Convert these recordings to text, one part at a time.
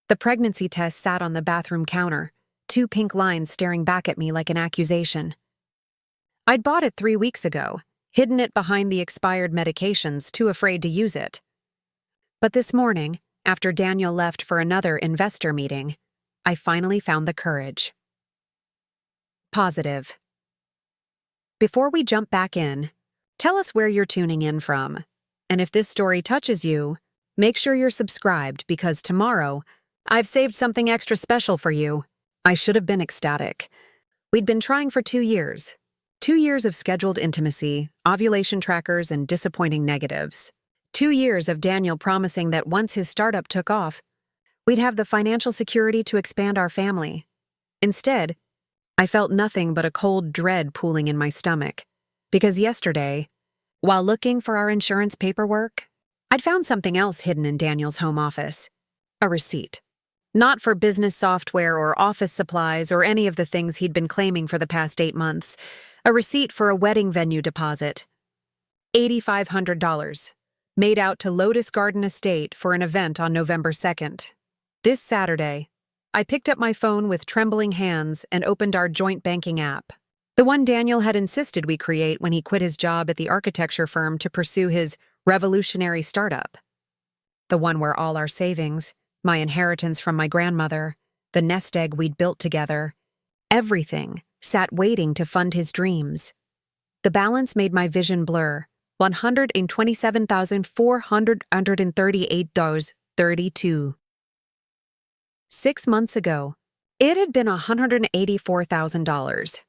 The pregnancy test sat on the bathroom counter, two pink lines staring back at me like an accusation. I'd bought it 3 weeks ago, hidden it behind the expired medications, too afraid to use it. But this morning, after Daniel left for another investor meeting, I finally found the courage. Positive. Before we jump back in, tell us where you're tuning in from. And if this story touches you, make sure you're subscribed because tomorrow, I've saved something extra special for you. I should have been ecstatic. We'd been trying for 2 years. 2 years of scheduled intimacy, ovulation trackers, and disappointing negatives. 2 years of Daniel promising that once his startup took off, we'd have the financial security to expand our family. Instead, I felt nothing but a cold dread pooling in my stomach, because yesterday, while looking for our insurance paperwork, I'd found something else hidden in Daniel's home office. A receipt. Not for business software or office supplies or any of the things he'd been claiming for the past 8 months. A receipt for a wedding venue deposit. $8,500. Made out to Lotus Garden Estate for an event on November 2nd. This Saturday, I picked up my phone with trembling hands and opened our joint banking app. The one Daniel had insisted we create when he quit his job at the architecture firm to pursue his revolutionary startup. The one where all our savings, my inheritance from my grandmother, the nest egg we'd built together, everything sat waiting to fund his dreams. The balance made my vision blur. $127,438.32. 6 months ago, it had been $184,000.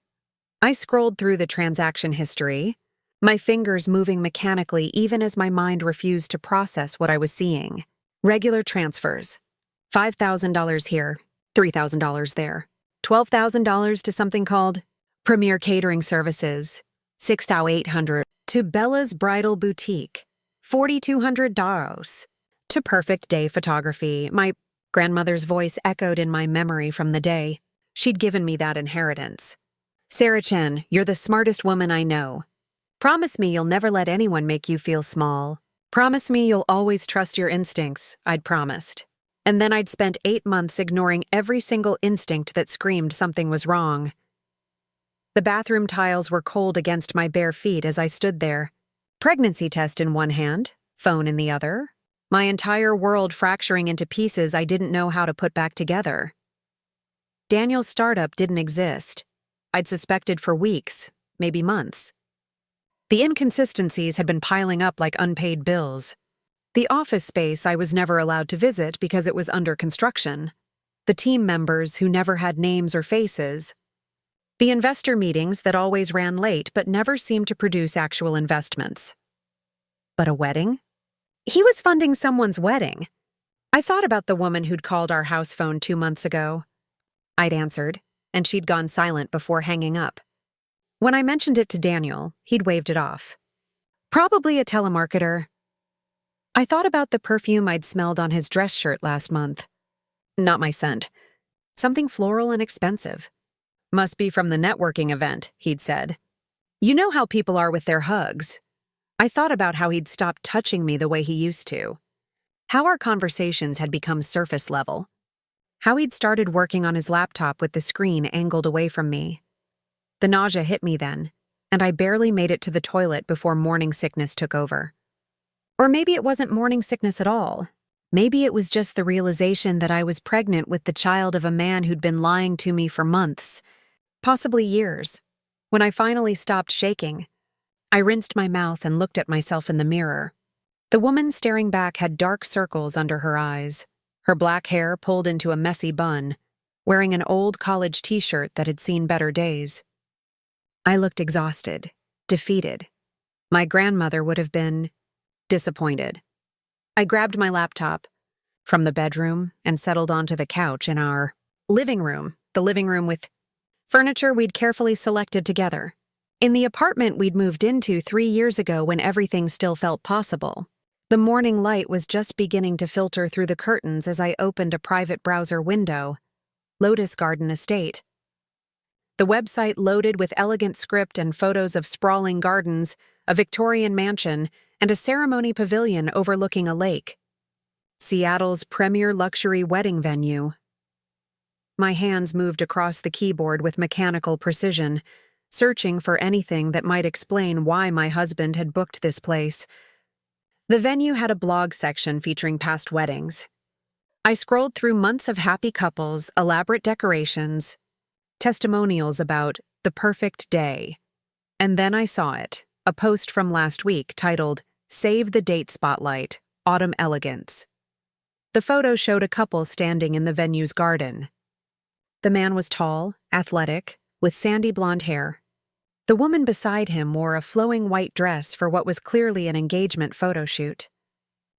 I scrolled through the transaction history, my fingers moving mechanically even as my mind refused to process what I was seeing. Regular transfers. $5,000 here, $3,000 there. $12,000 to something called Premier Catering Services. $6,800 to Bella's Bridal Boutique. $4,200 to Perfect Day Photography. My grandmother's voice echoed in my memory from the day she'd given me that inheritance. Sarah Chen, you're the smartest woman I know. Promise me you'll never let anyone make you feel small. Promise me you'll always trust your instincts, I'd promised. And then I'd spent 8 months ignoring every single instinct that screamed something was wrong. The bathroom tiles were cold against my bare feet as I stood there. Pregnancy test in one hand, phone in the other. My entire world fracturing into pieces I didn't know how to put back together. Daniel's startup didn't exist. I'd suspected for weeks, maybe months. The inconsistencies had been piling up like unpaid bills. The office space I was never allowed to visit because it was under construction. The team members who never had names or faces. The investor meetings that always ran late but never seemed to produce actual investments. But a wedding? He was funding someone's wedding. I thought about the woman who'd called our house phone 2 months ago. I'd answered, and she'd gone silent before hanging up. When I mentioned it to Daniel, he'd waved it off. Probably a telemarketer. I thought about the perfume I'd smelled on his dress shirt last month. Not my scent. Something floral and expensive. Must be from the networking event, he'd said. You know how people are with their hugs. I thought about how he'd stopped touching me the way he used to. How our conversations had become surface level. How he'd started working on his laptop with the screen angled away from me. The nausea hit me then, and I barely made it to the toilet before morning sickness took over. Or maybe it wasn't morning sickness at all. Maybe it was just the realization that I was pregnant with the child of a man who'd been lying to me for months, possibly years. When I finally stopped shaking, I rinsed my mouth and looked at myself in the mirror. The woman staring back had dark circles under her eyes, her black hair pulled into a messy bun, wearing an old college t-shirt that had seen better days. I looked exhausted, defeated. My grandmother would have been disappointed. I grabbed my laptop from the bedroom and settled onto the couch in our living room, the living room with furniture we'd carefully selected together. In the apartment we'd moved into 3 years ago when everything still felt possible. The morning light was just beginning to filter through the curtains as I opened a private browser window. Lotus Garden Estate. The website loaded with elegant script and photos of sprawling gardens, a Victorian mansion, and a ceremony pavilion overlooking a lake. Seattle's premier luxury wedding venue. My hands moved across the keyboard with mechanical precision, searching for anything that might explain why my husband had booked this place. The venue had a blog section featuring past weddings. I scrolled through months of happy couples, elaborate decorations, testimonials about the perfect day. And then I saw it, a post from last week titled, "Save the Date Spotlight, Autumn Elegance." The photo showed a couple standing in the venue's garden. The man was tall, athletic, with sandy blonde hair. The woman beside him wore a flowing white dress for what was clearly an engagement photo shoot.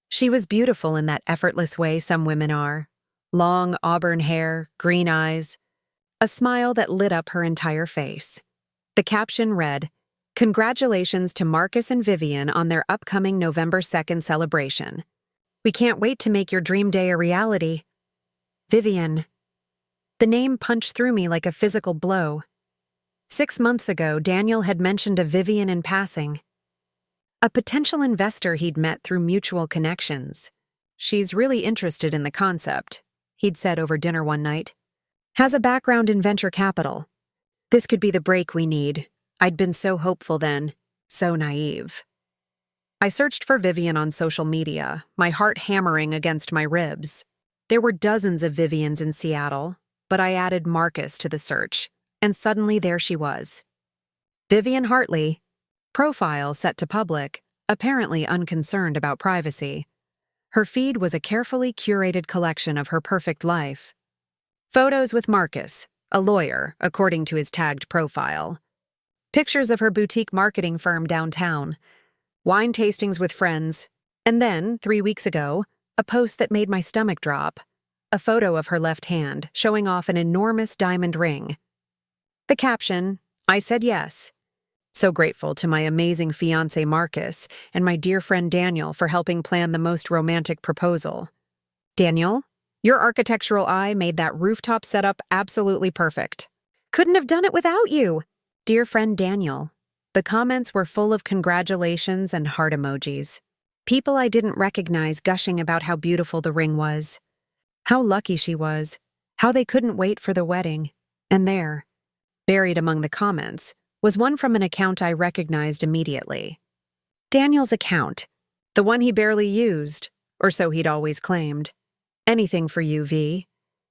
She was beautiful in that effortless way some women are. Long auburn hair, green eyes, a smile that lit up her entire face. The caption read, "Congratulations to Marcus and Vivian on their upcoming November 2nd celebration. We can't wait to make your dream day a reality." Vivian. The name punched through me like a physical blow. 6 months ago, Daniel had mentioned a Vivian in passing. A potential investor he'd met through mutual connections. "She's really interested in the concept," he'd said over dinner one night. "Has a background in venture capital. This could be the break we need." I'd been so hopeful then, so naive. I searched for Vivian on social media, my heart hammering against my ribs. There were dozens of Vivians in Seattle, but I added Marcus to the search, and suddenly there she was. Vivian Hartley, profile set to public, apparently unconcerned about privacy. Her feed was a carefully curated collection of her perfect life. Photos with Marcus, a lawyer, according to his tagged profile. Pictures of her boutique marketing firm downtown. Wine tastings with friends. And then, 3 weeks ago, a post that made my stomach drop. A photo of her left hand, showing off an enormous diamond ring. The caption, "I said yes. So grateful to my amazing fiancé Marcus and my dear friend Daniel for helping plan the most romantic proposal. Daniel, your architectural eye made that rooftop setup absolutely perfect. Couldn't have done it without you. Dear friend Daniel." The comments were full of congratulations and heart emojis. People I didn't recognize gushing about how beautiful the ring was. How lucky she was. How they couldn't wait for the wedding. And there, buried among the comments, was one from an account I recognized immediately. Daniel's account. The one he barely used, or so he'd always claimed. "Anything for you, V.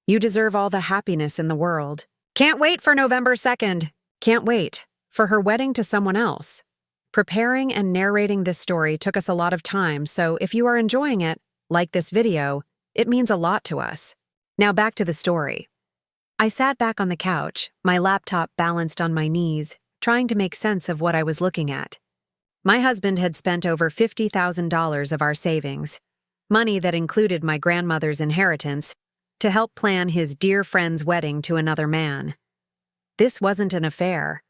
You deserve all the happiness in the world. Can't wait for November 2nd. Can't wait for her wedding to someone else." Preparing and narrating this story took us a lot of time, so if you are enjoying it, like this video, it means a lot to us. Now back to the story. I sat back on the couch, my laptop balanced on my knees, trying to make sense of what I was looking at. My husband had spent over $50,000 of our savings, money that included my grandmother's inheritance, to help plan his dear friend's wedding to another man. This wasn't an affair.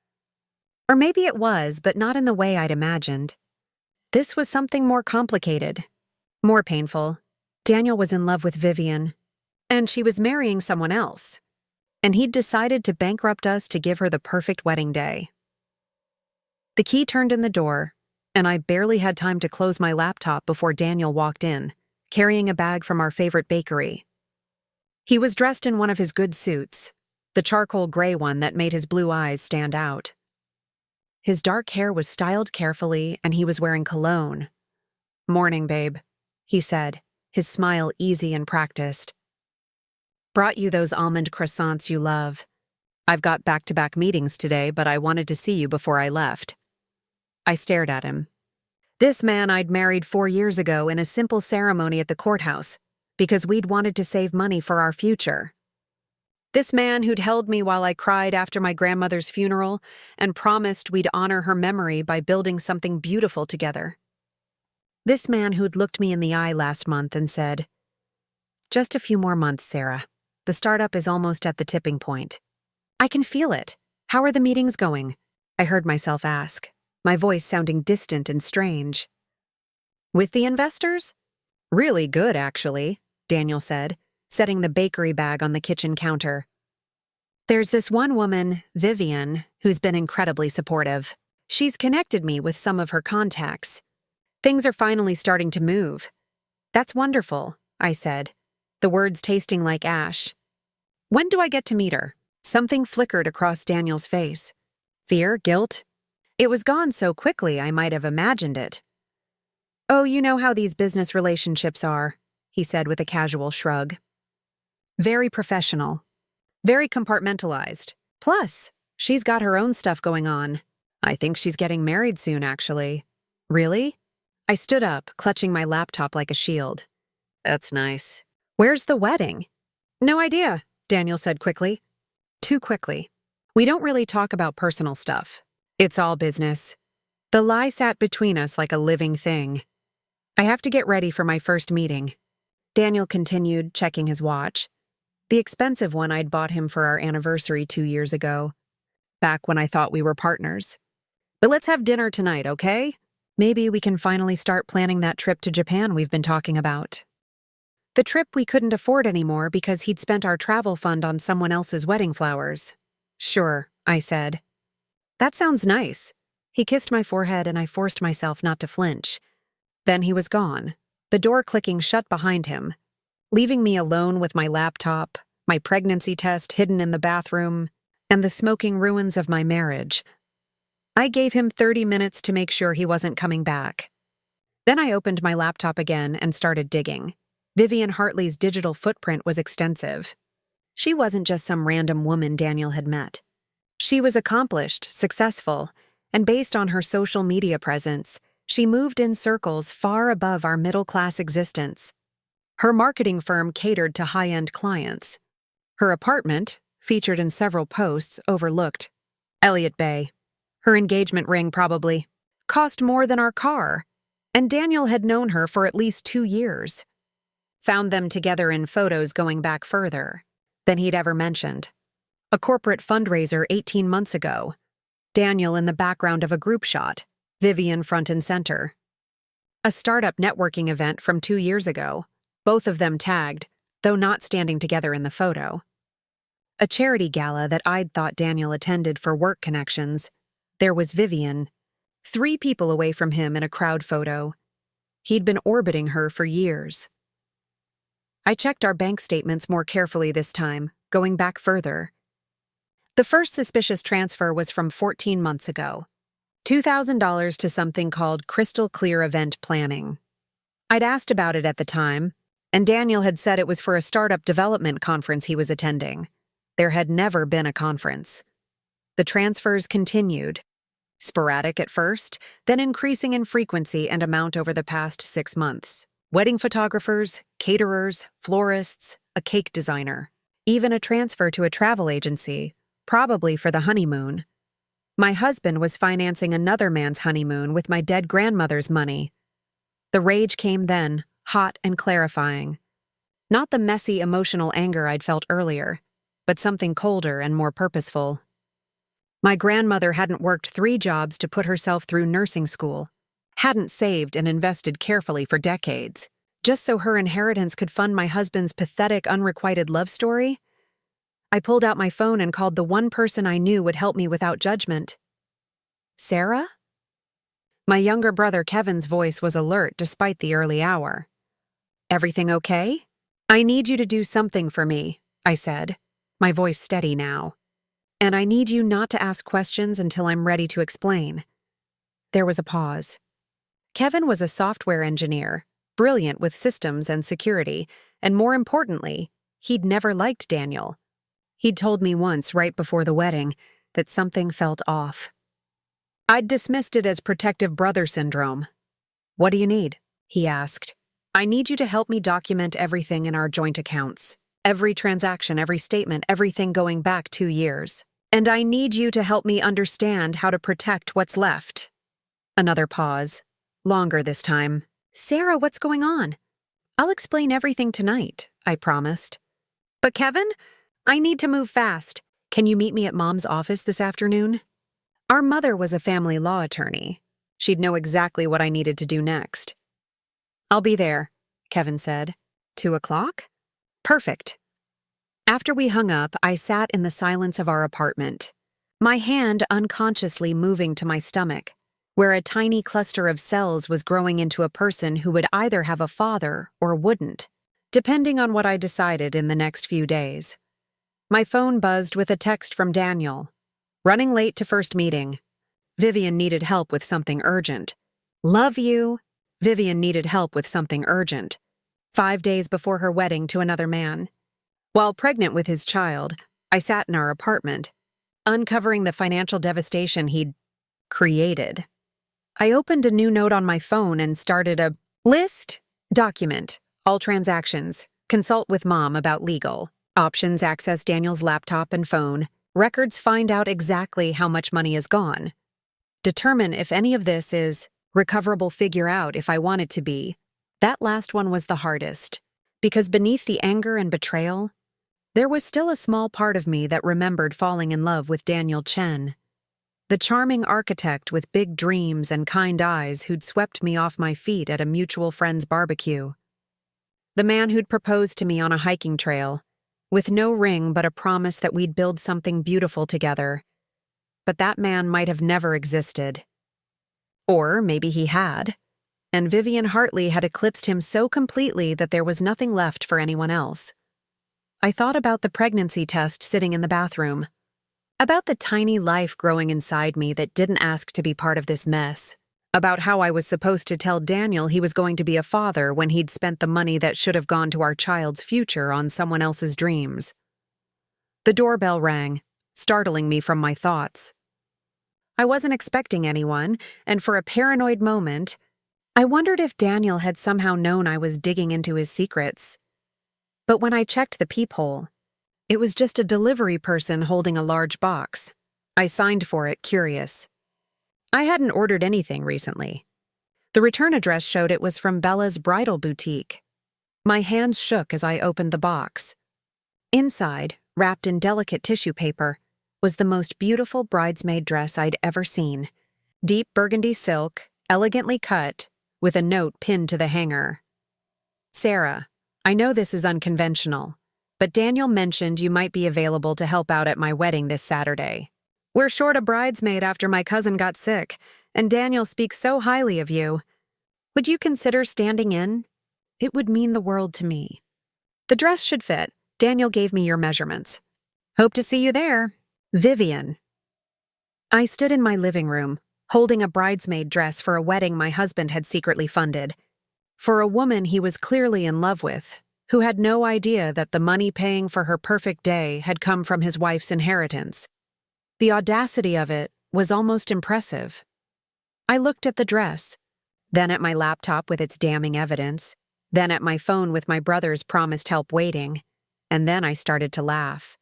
Or maybe it was, but not in the way I'd imagined. This was something more complicated, more painful. Daniel was in love with Vivian, and she was marrying someone else. And he'd decided to bankrupt us to give her the perfect wedding day. The key turned in the door, and I barely had time to close my laptop before Daniel walked in, carrying a bag from our favorite bakery. He was dressed in one of his good suits, the charcoal gray one that made his blue eyes stand out. His dark hair was styled carefully, and he was wearing cologne. "Morning, babe," he said, his smile easy and practiced. "Brought you those almond croissants you love. I've got back-to-back meetings today, but I wanted to see you before I left." I stared at him. This man I'd married 4 years ago in a simple ceremony at the courthouse, because we'd wanted to save money for our future. This man who'd held me while I cried after my grandmother's funeral and promised we'd honor her memory by building something beautiful together. This man who'd looked me in the eye last month and said, "Just a few more months, Sarah. The startup is almost at the tipping point. I can feel it. How are the meetings going?" I heard myself ask, my voice sounding distant and strange. "With the investors? Really good, actually," Daniel said, setting the bakery bag on the kitchen counter. "There's this one woman, Vivian, who's been incredibly supportive. She's connected me with some of her contacts. Things are finally starting to move. That's wonderful. I said, the words tasting like ash. When do I get to meet her? Something flickered across Daniel's face. Fear? Guilt? It was gone so quickly I might have imagined it. Oh, you know how these business relationships are, he said with a casual shrug. Very professional. Very compartmentalized. Plus, she's got her own stuff going on. I think she's getting married soon, actually. Really? I stood up, clutching my laptop like a shield. That's nice. Where's the wedding? No idea, Daniel said quickly. Too quickly. We don't really talk about personal stuff. It's all business. The lie sat between us like a living thing. I have to get ready for my first meeting. Daniel continued, checking his watch. The expensive one I'd bought him for our anniversary 2 years ago. Back when I thought we were partners. But let's have dinner tonight, okay? Maybe we can finally start planning that trip to Japan we've been talking about. The trip we couldn't afford anymore because he'd spent our travel fund on someone else's wedding flowers. Sure, I said. That sounds nice. He kissed my forehead and I forced myself not to flinch. Then he was gone, the door clicking shut behind him, leaving me alone with my laptop, my pregnancy test hidden in the bathroom, and the smoking ruins of my marriage. I gave him 30 minutes to make sure he wasn't coming back. Then I opened my laptop again and started digging. Vivian Hartley's digital footprint was extensive. She wasn't just some random woman Daniel had met. She was accomplished, successful, and based on her social media presence, she moved in circles far above our middle-class existence. Her marketing firm catered to high-end clients. Her apartment, featured in several posts, overlooked Elliott Bay. Her engagement ring probably cost more than our car, and Daniel had known her for at least 2 years. Found them together in photos going back further than he'd ever mentioned. A corporate fundraiser 18 months ago. Daniel in the background of a group shot, Vivian front and center. A startup networking event from 2 years ago, both of them tagged, though not standing together in the photo. A charity gala that I'd thought Daniel attended for work connections. There was Vivian, 3 people away from him in a crowd photo. He'd been orbiting her for years. I checked our bank statements more carefully this time, going back further. The first suspicious transfer was from 14 months ago. $2,000 to something called Crystal Clear Event Planning. I'd asked about it at the time, and Daniel had said it was for a startup development conference he was attending. There had never been a conference. The transfers continued. Sporadic at first, then increasing in frequency and amount over the past 6 months. Wedding photographers, caterers, florists, a cake designer, even a transfer to a travel agency, probably for the honeymoon. My husband was financing another man's honeymoon with my dead grandmother's money. The rage came then, hot and clarifying. Not the messy emotional anger I'd felt earlier, but something colder and more purposeful. My grandmother hadn't worked 3 jobs to put herself through nursing school, hadn't saved and invested carefully for decades, just so her inheritance could fund my husband's pathetic unrequited love story. I pulled out my phone and called the one person I knew would help me without judgment. Sarah? My younger brother Kevin's voice was alert despite the early hour. Everything okay? I need you to do something for me, I said, my voice steady now. And I need you not to ask questions until I'm ready to explain. There was a pause. Kevin was a software engineer, brilliant with systems and security, and more importantly, he'd never liked Daniel. He'd told me once, right before the wedding, that something felt off. I'd dismissed it as protective brother syndrome. What do you need? He asked. I need you to help me document everything in our joint accounts. Every transaction, every statement, everything going back 2 years. And I need you to help me understand how to protect what's left. Another pause. Longer this time. Sarah, what's going on? I'll explain everything tonight, I promised. But Kevin, I need to move fast. Can you meet me at Mom's office this afternoon? Our mother was a family law attorney. She'd know exactly what I needed to do next. I'll be there, Kevin said. 2 o'clock? Perfect. After we hung up, I sat in the silence of our apartment, my hand unconsciously moving to my stomach, where a tiny cluster of cells was growing into a person who would either have a father or wouldn't. depending on what I decided in the next few days. My phone buzzed with a text from Daniel. Running late to first meeting. Vivian needed help with something urgent. Love you. Vivian needed help with something urgent. 5 days before her wedding to another man. While pregnant with his child, I sat in our apartment, uncovering the financial devastation he'd created. I opened a new note on my phone and started a list. Document. All transactions. Consult with mom about legal. Options: access Daniel's laptop and phone. Records: find out exactly how much money is gone. Determine if any of this is recoverable. Figure out if I want it to be. That last one was the hardest, because beneath the anger and betrayal, there was still a small part of me that remembered falling in love with Daniel Chen, the charming architect with big dreams and kind eyes who'd swept me off my feet at a mutual friend's barbecue. The man who'd proposed to me on a hiking trail, with no ring but a promise that we'd build something beautiful together. But that man might have never existed. Or maybe he had, and Vivian Hartley had eclipsed him so completely that there was nothing left for anyone else. I thought about the pregnancy test sitting in the bathroom, about the tiny life growing inside me that didn't ask to be part of this mess, about how I was supposed to tell Daniel he was going to be a father when he'd spent the money that should have gone to our child's future on someone else's dreams. The doorbell rang, startling me from my thoughts. I wasn't expecting anyone, and for a paranoid moment, I wondered if Daniel had somehow known I was digging into his secrets. But when I checked the peephole, it was just a delivery person holding a large box. I signed for it, curious. I hadn't ordered anything recently. The return address showed it was from Bella's bridal boutique. My hands shook as I opened the box. Inside, wrapped in delicate tissue paper, was the most beautiful bridesmaid dress I'd ever seen. Deep burgundy silk, elegantly cut, with a note pinned to the hanger. Sarah, I know this is unconventional, but Daniel mentioned you might be available to help out at my wedding this Saturday. We're short a bridesmaid after my cousin got sick, and Daniel speaks so highly of you. Would you consider standing in? It would mean the world to me. The dress should fit. Daniel gave me your measurements. Hope to see you there. Vivian. I stood in my living room, holding a bridesmaid dress for a wedding my husband had secretly funded. For a woman he was clearly in love with, who had no idea that the money paying for her perfect day had come from his wife's inheritance. The audacity of it was almost impressive. I looked at the dress, then at my laptop with its damning evidence, then at my phone with my brother's promised help waiting, and then I started to laugh.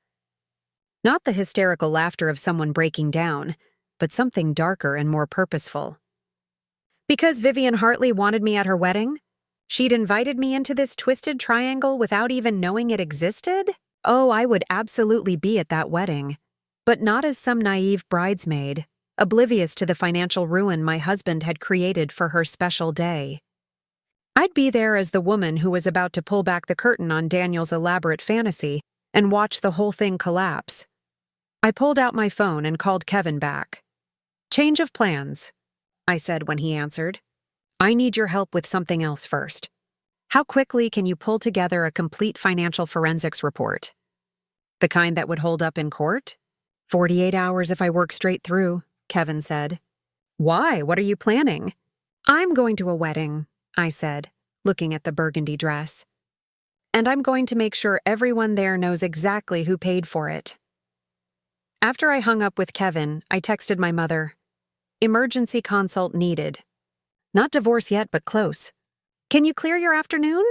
Not the hysterical laughter of someone breaking down, but something darker and more purposeful. Because Vivian Hartley wanted me at her wedding? She'd invited me into this twisted triangle without even knowing it existed? Oh, I would absolutely be at that wedding. But not as some naive bridesmaid, oblivious to the financial ruin my husband had created for her special day. I'd be there as the woman who was about to pull back the curtain on Daniel's elaborate fantasy and watch the whole thing collapse. I pulled out my phone and called Kevin back. Change of plans, I said when he answered. I need your help with something else first. How quickly can you pull together a complete financial forensics report? The kind that would hold up in court? 48 hours if I work straight through, Kevin said. Why? What are you planning? I'm going to a wedding, I said, looking at the burgundy dress. And I'm going to make sure everyone there knows exactly who paid for it. After I hung up with Kevin, I texted my mother. Emergency consult needed. Not divorce yet, but close. Can you clear your afternoon?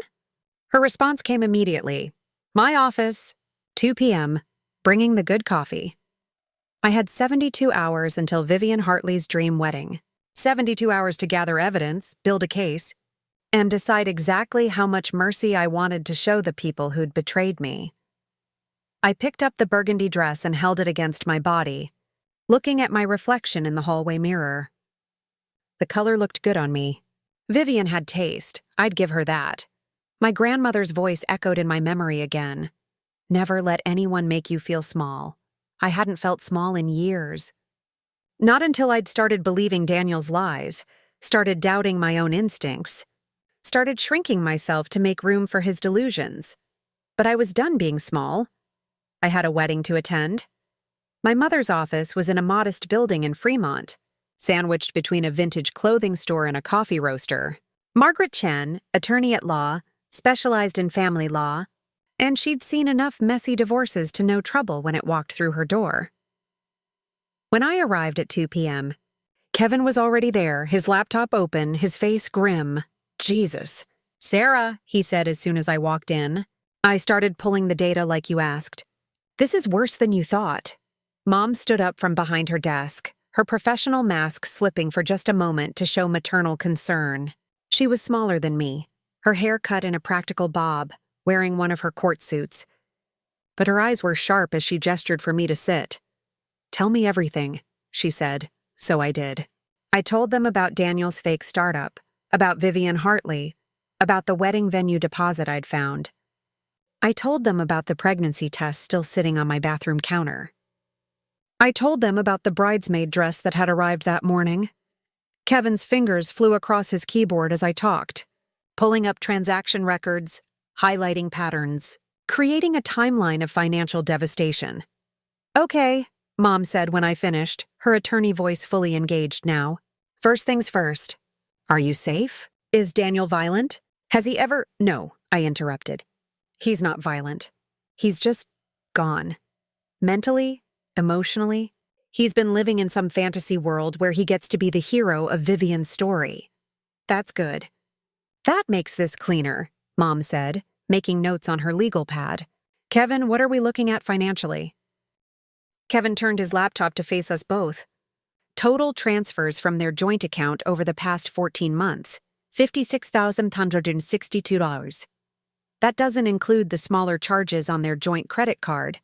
Her response came immediately. My office, 2 p.m., bringing the good coffee. I had 72 hours until Vivian Hartley's dream wedding. 72 hours to gather evidence, build a case, and decide exactly how much mercy I wanted to show the people who'd betrayed me. I picked up the burgundy dress and held it against my body, looking at my reflection in the hallway mirror. The color looked good on me. Vivian had taste, I'd give her that. My grandmother's voice echoed in my memory again. Never let anyone make you feel small. I hadn't felt small in years. Not until I'd started believing Daniel's lies, started doubting my own instincts, started shrinking myself to make room for his delusions. But I was done being small. I had a wedding to attend. My mother's office was in a modest building in Fremont, sandwiched between a vintage clothing store and a coffee roaster. Margaret Chen, attorney at law, specialized in family law, and she'd seen enough messy divorces to know trouble when it walked through her door. When I arrived at 2 p.m., Kevin was already there, his laptop open, his face grim. Jesus. Sarah, he said as soon as I walked in. I started pulling the data like you asked. This is worse than you thought. Mom stood up from behind her desk, her professional mask slipping for just a moment to show maternal concern. She was smaller than me, her hair cut in a practical bob, wearing one of her court suits. But her eyes were sharp as she gestured for me to sit. Tell me everything, she said, so I did. I told them about Daniel's fake startup, about Vivian Hartley, about the wedding venue deposit I'd found. I told them about the pregnancy test still sitting on my bathroom counter. I told them about the bridesmaid dress that had arrived that morning. Kevin's fingers flew across his keyboard as I talked, pulling up transaction records, highlighting patterns, creating a timeline of financial devastation. Okay, Mom said when I finished, her attorney voice fully engaged now. First things first. Are you safe? Is Daniel violent? Has he ever— No, I interrupted. He's not violent. He's just gone. Mentally, emotionally, he's been living in some fantasy world where he gets to be the hero of Vivian's story. That's good. That makes this cleaner, Mom said, making notes on her legal pad. Kevin, what are we looking at financially? Kevin turned his laptop to face us both. Total transfers from their joint account over the past 14 months, $56,162. That doesn't include the smaller charges on their joint credit card,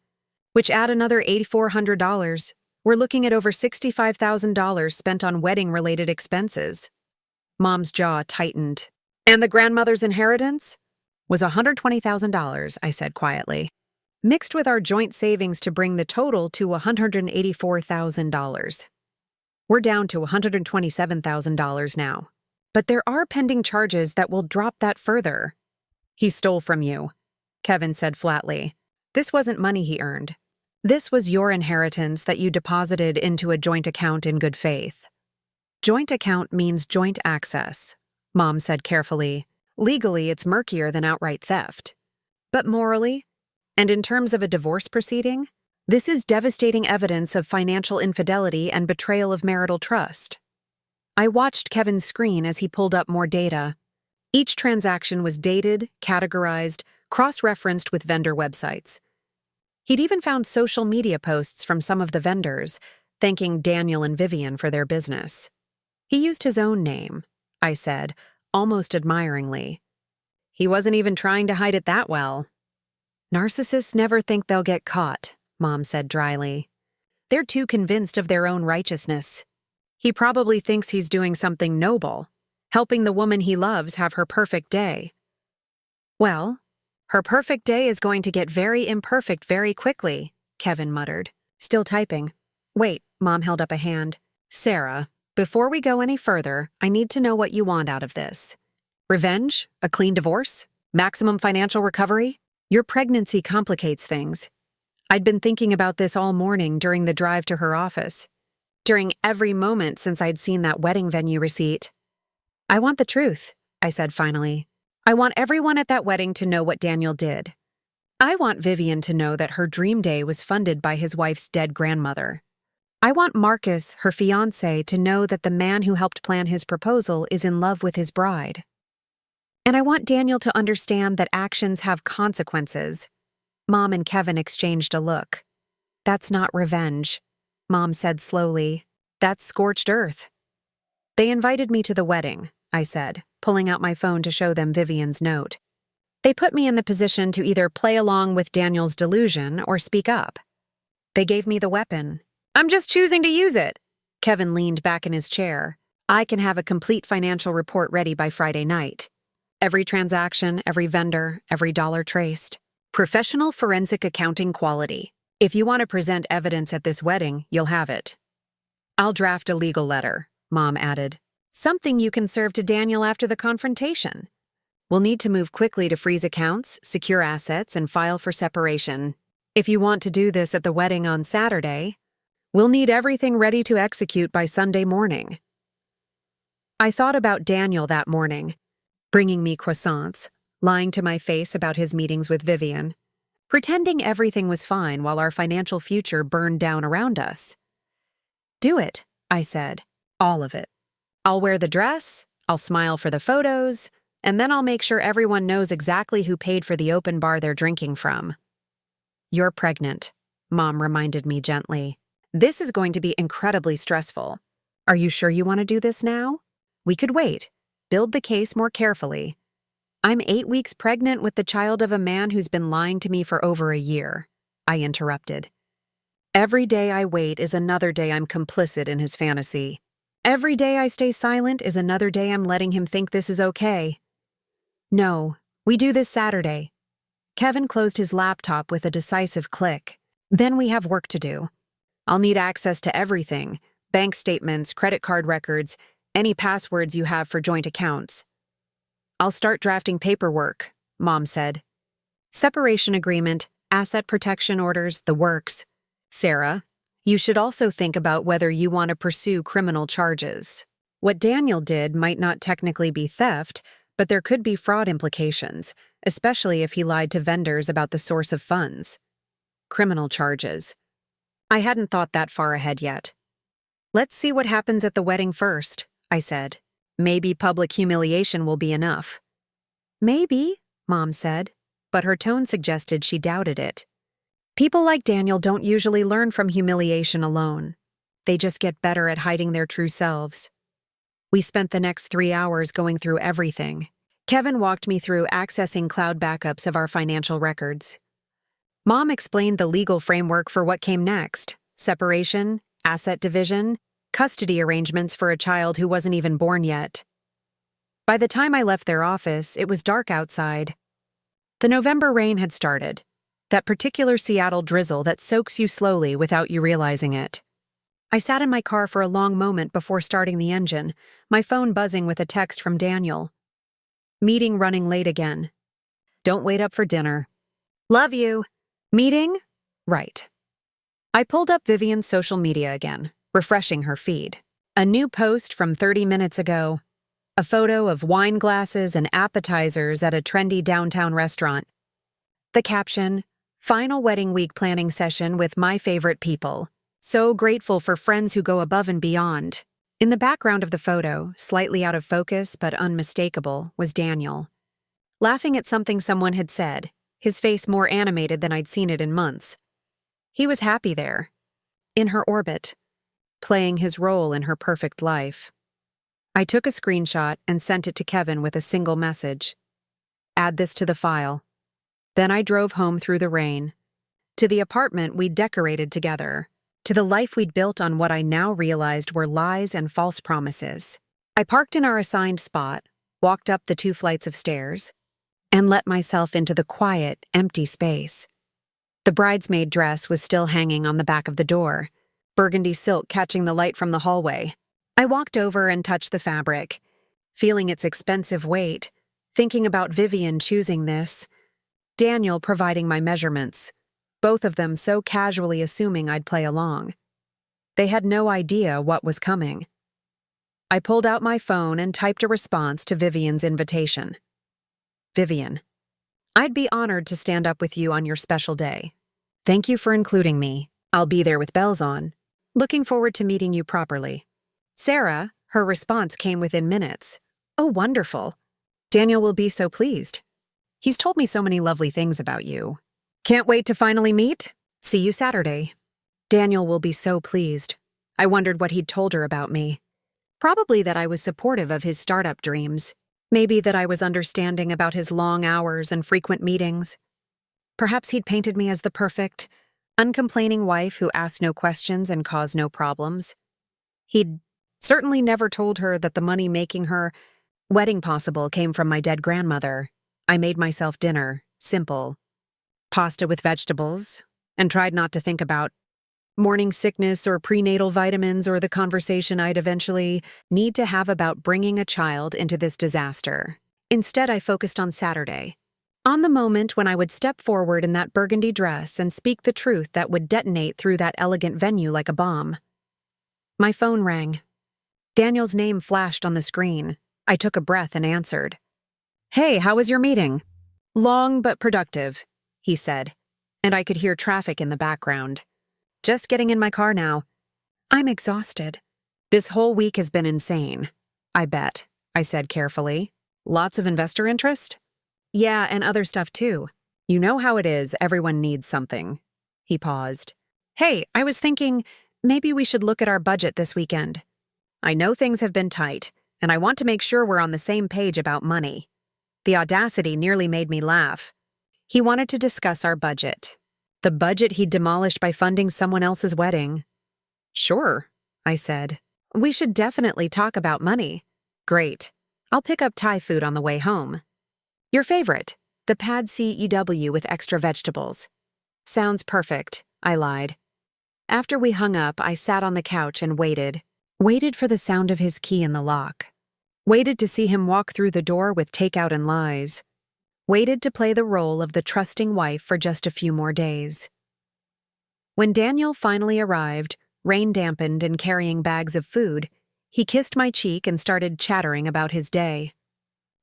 which add another $8,400. We're looking at over $65,000 spent on wedding-related expenses. Mom's jaw tightened. And the grandmother's inheritance? Was $120,000, I said quietly. Mixed with our joint savings to bring the total to $184,000. We're down to $127,000 now. But there are pending charges that will drop that further. He stole from you, Kevin said flatly. This wasn't money he earned. This was your inheritance that you deposited into a joint account in good faith. Joint account means joint access, Mom said carefully. Legally, it's murkier than outright theft. But morally, and in terms of a divorce proceeding, this is devastating evidence of financial infidelity and betrayal of marital trust. I watched Kevin's screen as he pulled up more data. Each transaction was dated, categorized, cross-referenced with vendor websites. He'd even found social media posts from some of the vendors, thanking Daniel and Vivian for their business. He used his own name, I said, almost admiringly. He wasn't even trying to hide it that well. Narcissists never think they'll get caught, Mom said dryly. They're too convinced of their own righteousness. He probably thinks he's doing something noble, helping the woman he loves have her perfect day. Well, her perfect day is going to get very imperfect very quickly, Kevin muttered, still typing. Wait, Mom held up a hand. Sarah, before we go any further, I need to know what you want out of this. Revenge? A clean divorce? Maximum financial recovery? Your pregnancy complicates things. I'd been thinking about this all morning during the drive to her office, during every moment since I'd seen that wedding venue receipt. I want the truth, I said finally. I want everyone at that wedding to know what Daniel did. I want Vivian to know that her dream day was funded by his wife's dead grandmother. I want Marcus, her fiancé, to know that the man who helped plan his proposal is in love with his bride. And I want Daniel to understand that actions have consequences. Mom and Kevin exchanged a look. That's not revenge, Mom said slowly. That's scorched earth. They invited me to the wedding, I said, pulling out my phone to show them Vivian's note. They put me in the position to either play along with Daniel's delusion or speak up. They gave me the weapon. I'm just choosing to use it. Kevin leaned back in his chair. I can have a complete financial report ready by Friday night. Every transaction, every vendor, every dollar traced. Professional forensic accounting quality. If you want to present evidence at this wedding, you'll have it. I'll draft a legal letter, Mom added. Something you can serve to Daniel after the confrontation. We'll need to move quickly to freeze accounts, secure assets, and file for separation. If you want to do this at the wedding on Saturday, we'll need everything ready to execute by Sunday morning. I thought about Daniel that morning, bringing me croissants, lying to my face about his meetings with Vivian, pretending everything was fine while our financial future burned down around us. Do it, I said. All of it. I'll wear the dress, I'll smile for the photos, and then I'll make sure everyone knows exactly who paid for the open bar they're drinking from. You're pregnant, Mom reminded me gently. This is going to be incredibly stressful. Are you sure you want to do this now? We could wait. Build the case more carefully. I'm 8 weeks pregnant with the child of a man who's been lying to me for over a year, I interrupted. Every day I wait is another day I'm complicit in his fantasy. Every day I stay silent is another day I'm letting him think this is okay. No, we do this Saturday. Kevin closed his laptop with a decisive click. Then we have work to do. I'll need access to everything: bank statements, credit card records, any passwords you have for joint accounts. I'll start drafting paperwork, Mom said. Separation agreement, asset protection orders, the works. Sarah, you should also think about whether you want to pursue criminal charges. What Daniel did might not technically be theft, but there could be fraud implications, especially if he lied to vendors about the source of funds. Criminal charges. I hadn't thought that far ahead yet. Let's see what happens at the wedding first, I said. Maybe public humiliation will be enough. Maybe, Mom said, but her tone suggested she doubted it. People like Daniel don't usually learn from humiliation alone. They just get better at hiding their true selves. We spent the next 3 hours going through everything. Kevin walked me through accessing cloud backups of our financial records. Mom explained the legal framework for what came next: separation, asset division, custody arrangements for a child who wasn't even born yet. By the time I left their office, it was dark outside. The November rain had started, that particular Seattle drizzle that soaks you slowly without you realizing it. I sat in my car for a long moment before starting the engine, my phone buzzing with a text from Daniel. Meeting running late again. Don't wait up for dinner. Love you. Meeting? Right. I pulled up Vivian's social media again, refreshing her feed. A new post from 30 minutes ago. A photo of wine glasses and appetizers at a trendy downtown restaurant. The caption, "Final wedding week planning session with my favorite people. So grateful for friends who go above and beyond." In the background of the photo, slightly out of focus but unmistakable, was Daniel. Laughing at something someone had said, his face more animated than I'd seen it in months. He was happy there, in her orbit, playing his role in her perfect life. I took a screenshot and sent it to Kevin with a single message. Add this to the file. Then I drove home through the rain, to the apartment we'd decorated together, to the life we'd built on what I now realized were lies and false promises. I parked in our assigned spot, walked up the 2 flights of stairs, and let myself into the quiet, empty space. The bridesmaid dress was still hanging on the back of the door, burgundy silk catching the light from the hallway. I walked over and touched the fabric, feeling its expensive weight, thinking about Vivian choosing this, Daniel providing my measurements, both of them so casually assuming I'd play along. They had no idea what was coming. I pulled out my phone and typed a response to Vivian's invitation. Vivian, I'd be honored to stand up with you on your special day. Thank you for including me. I'll be there with bells on. Looking forward to meeting you properly. Sarah, her response came within minutes. Oh, wonderful. Daniel will be so pleased. He's told me so many lovely things about you. Can't wait to finally meet. See you Saturday. Daniel will be so pleased. I wondered what he'd told her about me. Probably that I was supportive of his startup dreams. Maybe that I was understanding about his long hours and frequent meetings. Perhaps he'd painted me as the perfect, uncomplaining wife who asked no questions and caused no problems. He'd certainly never told her that the money making her wedding possible came from my dead grandmother. I made myself dinner, simple. Pasta with vegetables, and tried not to think about morning sickness or prenatal vitamins or the conversation I'd eventually need to have about bringing a child into this disaster. Instead, I focused on Saturday. On the moment when I would step forward in that burgundy dress and speak the truth that would detonate through that elegant venue like a bomb. My phone rang. Daniel's name flashed on the screen. I took a breath and answered. "Hey, how was your meeting?" "Long but productive," he said, and I could hear traffic in the background. "Just getting in my car now." "I'm exhausted." "This whole week has been insane." "I bet," I said carefully. "Lots of investor interest?" "Yeah, and other stuff too. You know how it is, everyone needs something." He paused. "Hey, I was thinking, maybe we should look at our budget this weekend. I know things have been tight, and I want to make sure we're on the same page about money." The audacity nearly made me laugh. He wanted to discuss our budget. The budget he'd demolished by funding someone else's wedding. "Sure," I said. "We should definitely talk about money." "Great. I'll pick up Thai food on the way home." "Your favorite, the pad see ew with extra vegetables." "Sounds perfect," I lied. After we hung up, I sat on the couch and waited. Waited for the sound of his key in the lock. Waited to see him walk through the door with takeout and lies. Waited to play the role of the trusting wife for just a few more days. When Daniel finally arrived, rain-dampened and carrying bags of food, he kissed my cheek and started chattering about his day.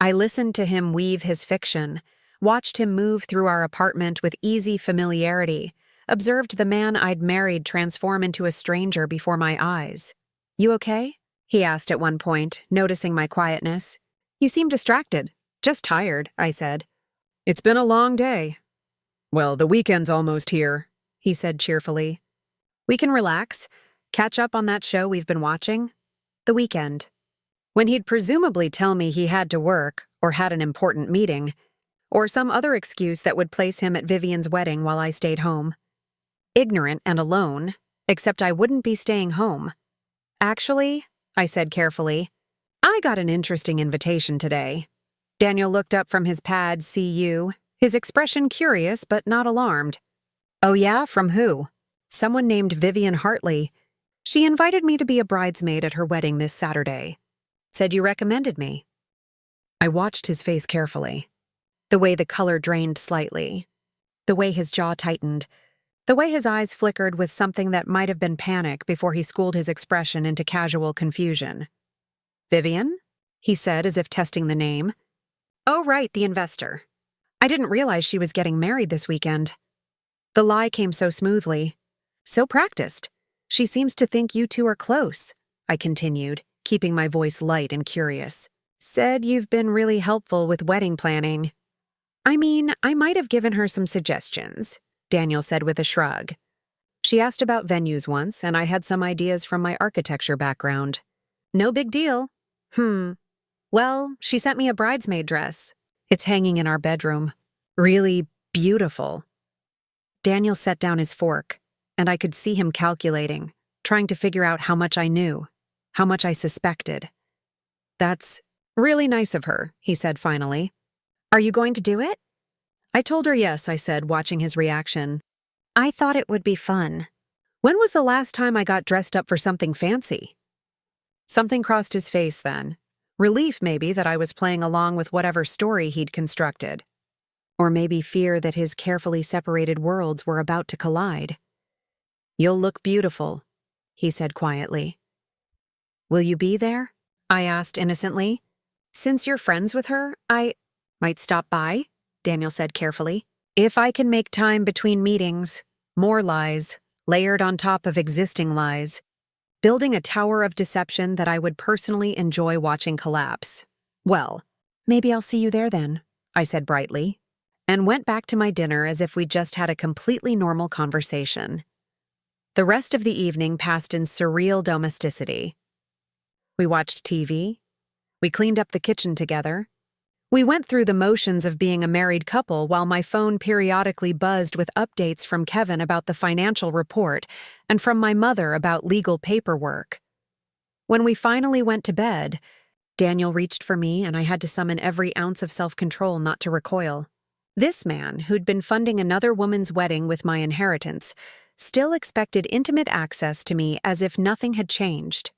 I listened to him weave his fiction, watched him move through our apartment with easy familiarity, observed the man I'd married transform into a stranger before my eyes. "You okay?" he asked at one point, noticing my quietness. "You seem distracted." "Just tired," I said. "It's been a long day." "Well, the weekend's almost here," he said cheerfully. "We can relax, catch up on that show we've been watching." The weekend. When he'd presumably tell me he had to work, or had an important meeting, or some other excuse that would place him at Vivian's wedding while I stayed home. Ignorant and alone, except I wouldn't be staying home. "Actually," I said carefully, "I got an interesting invitation today." Daniel looked up from his pad CU, his expression curious but not alarmed. "Oh yeah? From who?" "Someone named Vivian Hartley. She invited me to be a bridesmaid at her wedding this Saturday. Said you recommended me." I watched his face carefully. The way the color drained slightly. The way his jaw tightened. The way his eyes flickered with something that might have been panic before he schooled his expression into casual confusion. "Vivian?" he said as if testing the name. "Oh, right, the investor. I didn't realize she was getting married this weekend." The lie came so smoothly. "So practiced. She seems to think you two are close," I continued, keeping my voice light and curious. "Said you've been really helpful with wedding planning." "I mean, I might have given her some suggestions," Daniel said with a shrug. "She asked about venues once, and I had some ideas from my architecture background." "No big deal." Well, she sent me a bridesmaid dress. It's hanging in our bedroom. Really beautiful." Daniel set down his fork, and I could see him calculating, trying to figure out how much I knew, how much I suspected. "That's really nice of her," he said finally. "Are you going to do it?" I told her yes, I said, watching his reaction. "I thought it would be fun. When was the last time I got dressed up for something fancy?" Something crossed his face then. Relief, maybe, that I was playing along with whatever story he'd constructed. Or maybe fear that his carefully separated worlds were about to collide. "You'll look beautiful," he said quietly. "Will you be there?" I asked innocently. "Since you're friends with her, I might stop by," Daniel said carefully. "If I can make time between meetings, more lies, layered on top of existing lies, building a tower of deception that I would personally enjoy watching collapse. Well, maybe I'll see you there then," I said brightly, and went back to my dinner as if we'd just had a completely normal conversation. The rest of the evening passed in surreal domesticity. We watched TV. We cleaned up the kitchen together. We went through the motions of being a married couple while my phone periodically buzzed with updates from Kevin about the financial report and from my mother about legal paperwork. When we finally went to bed, Daniel reached for me and I had to summon every ounce of self-control not to recoil. This man, who'd been funding another woman's wedding with my inheritance, still expected intimate access to me as if nothing had changed.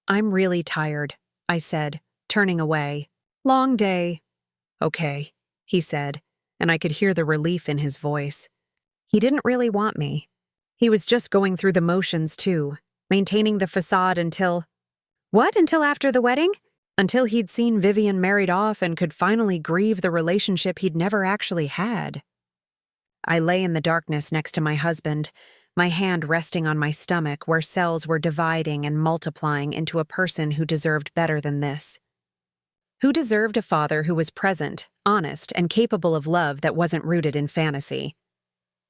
"I'm really tired," I said, turning away. "Long day. Okay, he said, and I could hear the relief in his voice. He didn't really want me. He was just going through the motions, too, maintaining the facade until— What, until after the wedding? Until he'd seen Vivian married off and could finally grieve the relationship he'd never actually had. I lay in the darkness next to my husband, my hand resting on my stomach where cells were dividing and multiplying into a person who deserved better than this. Who deserved a father who was present, honest, and capable of love that wasn't rooted in fantasy.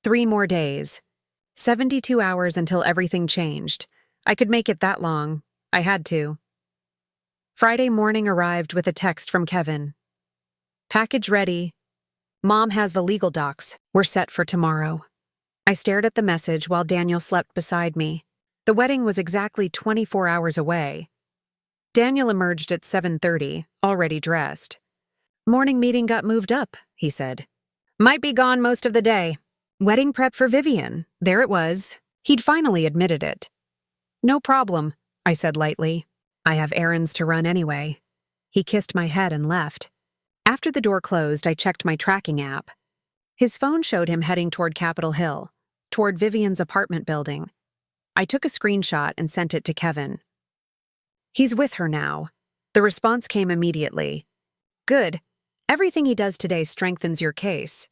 3 more days. 72 hours until everything changed. I could make it that long. I had to. Friday morning arrived with a text from Kevin. Package ready. Mom has the legal docs. We're set for tomorrow. I stared at the message while Daniel slept beside me. The wedding was exactly 24 hours away. Daniel emerged at 7:30, already dressed. Morning meeting got moved up, he said. Might be gone most of the day. Wedding prep for Vivian. There it was. He'd finally admitted it. No problem, I said lightly. I have errands to run anyway. He kissed my head and left. After the door closed, I checked my tracking app. His phone showed him heading toward Capitol Hill, toward Vivian's apartment building. I took a screenshot and sent it to Kevin. He's with her now. The response came immediately. Good. Everything he does today strengthens your case.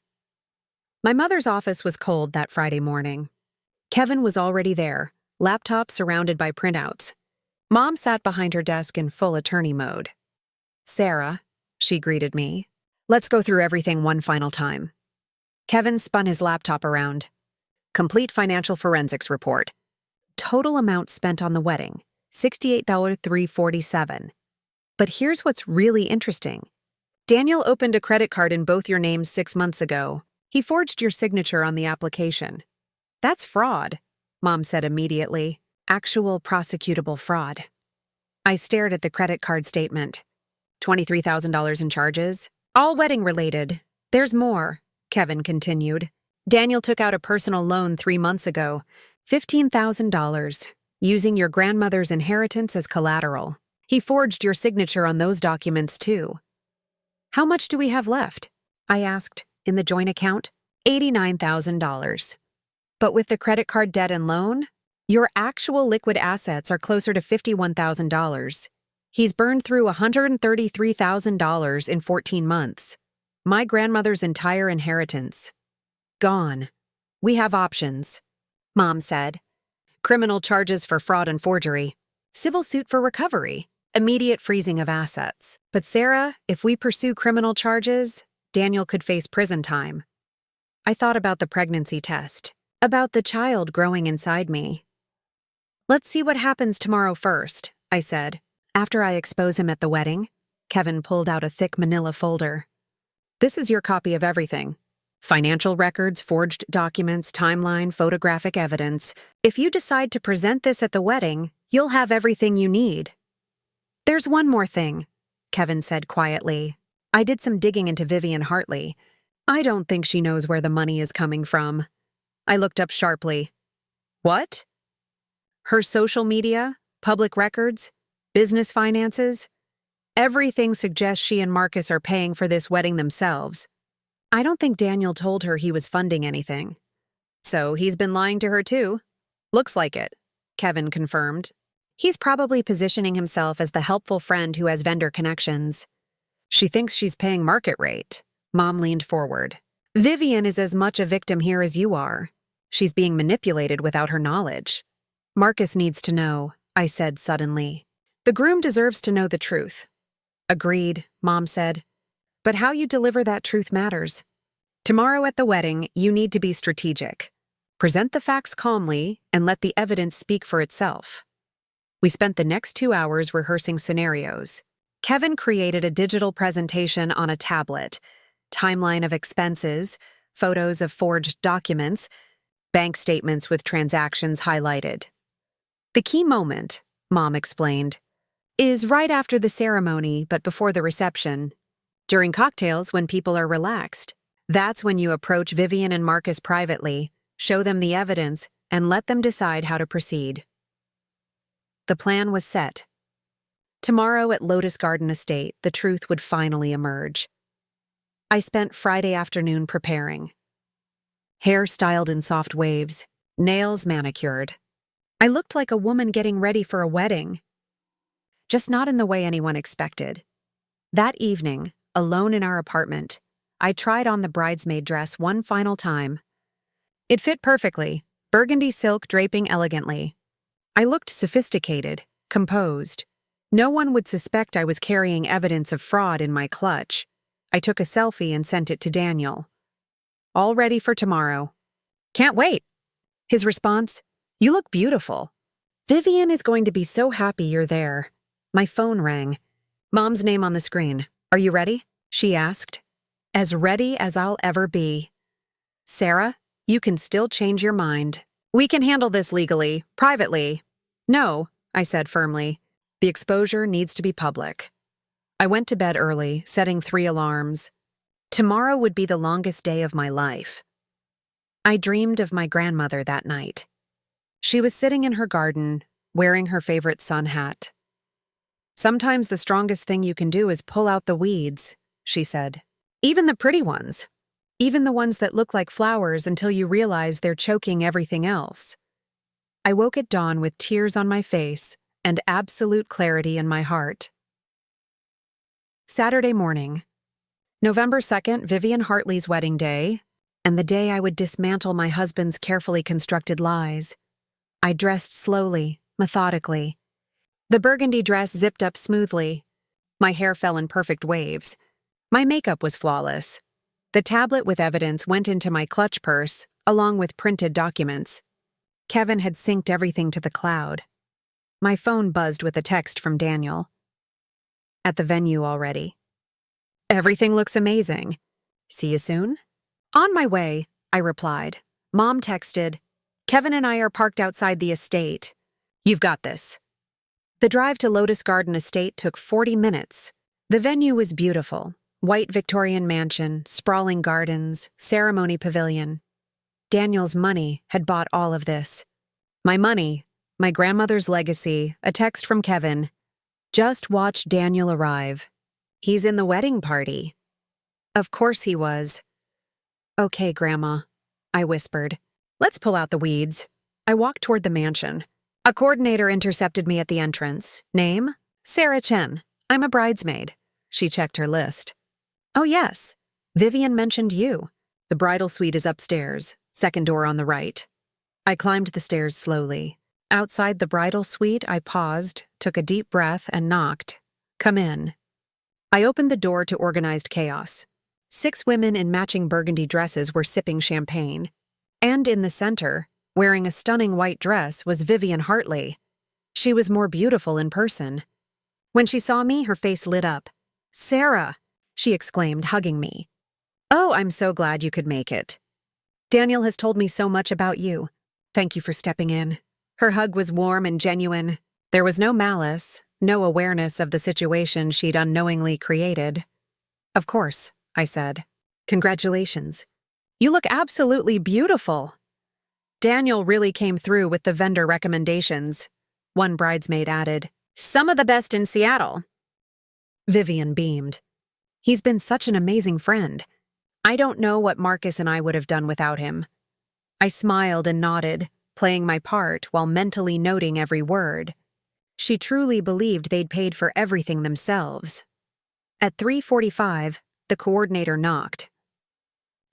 My mother's office was cold that Friday morning. Kevin was already there, laptop surrounded by printouts. Mom sat behind her desk in full attorney mode. Sarah, she greeted me. Let's go through everything one final time. Kevin spun his laptop around. Complete financial forensics report. Total amount spent on the wedding, $68,347. But here's what's really interesting. Daniel opened a credit card in both your names 6 months ago. He forged your signature on the application. That's fraud, Mom said immediately. Actual prosecutable fraud. I stared at the credit card statement. $23,000 in charges. All wedding-related. There's more, Kevin continued. Daniel took out a personal loan 3 months ago. $15,000, using your grandmother's inheritance as collateral. He forged your signature on those documents, too. How much do we have left? I asked, in the joint account. $89,000. But with the credit card debt and loan, your actual liquid assets are closer to $51,000. He's burned through $133,000 in 14 months. My grandmother's entire inheritance. Gone. We have options, Mom said. Criminal charges for fraud and forgery. Civil suit for recovery. Immediate freezing of assets. But Sarah, if we pursue criminal charges, Daniel could face prison time. I thought about the pregnancy test. About the child growing inside me. Let's see what happens tomorrow first, I said. After I expose him at the wedding, Kevin pulled out a thick manila folder. This is your copy of everything. Financial records, forged documents, timeline, photographic evidence. If you decide to present this at the wedding, you'll have everything you need. There's one more thing, Kevin said quietly. I did some digging into Vivian Hartley. I don't think she knows where the money is coming from. I looked up sharply. What? Her social media, public records, business finances. Everything suggests she and Marcus are paying for this wedding themselves. I don't think Daniel told her he was funding anything. So he's been lying to her too. Looks like it, Kevin confirmed. He's probably positioning himself as the helpful friend who has vendor connections. She thinks she's paying market rate. Mom leaned forward. Vivian is as much a victim here as you are. She's being manipulated without her knowledge. Marcus needs to know, I said suddenly. The groom deserves to know the truth. Agreed, Mom said. But how you deliver that truth matters. Tomorrow at the wedding, you need to be strategic. Present the facts calmly and let the evidence speak for itself. We spent the next 2 hours rehearsing scenarios. Kevin created a digital presentation on a tablet, timeline of expenses, photos of forged documents, bank statements with transactions highlighted. The key moment, Mom explained, is right after the ceremony but before the reception. During cocktails when people are relaxed. That's when you approach Vivian and Marcus privately, show them the evidence, and let them decide how to proceed. The plan was set. Tomorrow at Lotus Garden Estate, the truth would finally emerge. I spent Friday afternoon preparing. Hair styled in soft waves, nails manicured. I looked like a woman getting ready for a wedding. Just not in the way anyone expected. That evening, alone in our apartment, I tried on the bridesmaid dress one final time. It fit perfectly, burgundy silk draping elegantly. I looked sophisticated, composed. No one would suspect I was carrying evidence of fraud in my clutch. I took a selfie and sent it to Daniel. All ready for tomorrow. Can't wait. His response, you look beautiful. Vivian is going to be so happy you're there. My phone rang. Mom's name on the screen. Are you ready? She asked. As ready as I'll ever be. Sarah, you can still change your mind. We can handle this legally, privately. No, I said firmly. The exposure needs to be public. I went to bed early, setting 3 alarms. Tomorrow would be the longest day of my life. I dreamed of my grandmother that night. She was sitting in her garden, wearing her favorite sun hat. Sometimes the strongest thing you can do is pull out the weeds, she said. Even the pretty ones. Even the ones that look like flowers until you realize they're choking everything else. I woke at dawn with tears on my face and absolute clarity in my heart. Saturday morning. November 2nd, Vivian Hartley's wedding day, and the day I would dismantle my husband's carefully constructed lies. I dressed slowly, methodically. The burgundy dress zipped up smoothly. My hair fell in perfect waves. My makeup was flawless. The tablet with evidence went into my clutch purse, along with printed documents. Kevin had synced everything to the cloud. My phone buzzed with a text from Daniel. At the venue already. Everything looks amazing. See you soon? On my way, I replied. Mom texted, Kevin and I are parked outside the estate. You've got this. The drive to Lotus Garden Estate took 40 minutes. The venue was beautiful. White Victorian mansion, sprawling gardens, ceremony pavilion. Daniel's money had bought all of this. My money, my grandmother's legacy, a text from Kevin. Just watch Daniel arrive. He's in the wedding party. Of course he was. Okay, Grandma, I whispered. Let's pull out the weeds. I walked toward the mansion. A coordinator intercepted me at the entrance. Name? Sarah Chen. I'm a bridesmaid. She checked her list. Oh yes, Vivian mentioned you. The bridal suite is upstairs, second door on the right. I climbed the stairs slowly. Outside the bridal suite, I paused, took a deep breath, and knocked. Come in. I opened the door to organized chaos. 6 women in matching burgundy dresses were sipping champagne. And in the center, wearing a stunning white dress, was Vivian Hartley. She was more beautiful in person. When she saw me, her face lit up. Sarah! She exclaimed, hugging me. Oh, I'm so glad you could make it. Daniel has told me so much about you. Thank you for stepping in. Her hug was warm and genuine. There was no malice, no awareness of the situation she'd unknowingly created. Of course, I said. Congratulations. You look absolutely beautiful. Daniel really came through with the vendor recommendations. One bridesmaid added, some of the best in Seattle. Vivian beamed. He's been such an amazing friend. I don't know what Marcus and I would have done without him. I smiled and nodded, playing my part while mentally noting every word. She truly believed they'd paid for everything themselves. At 3:45, the coordinator knocked.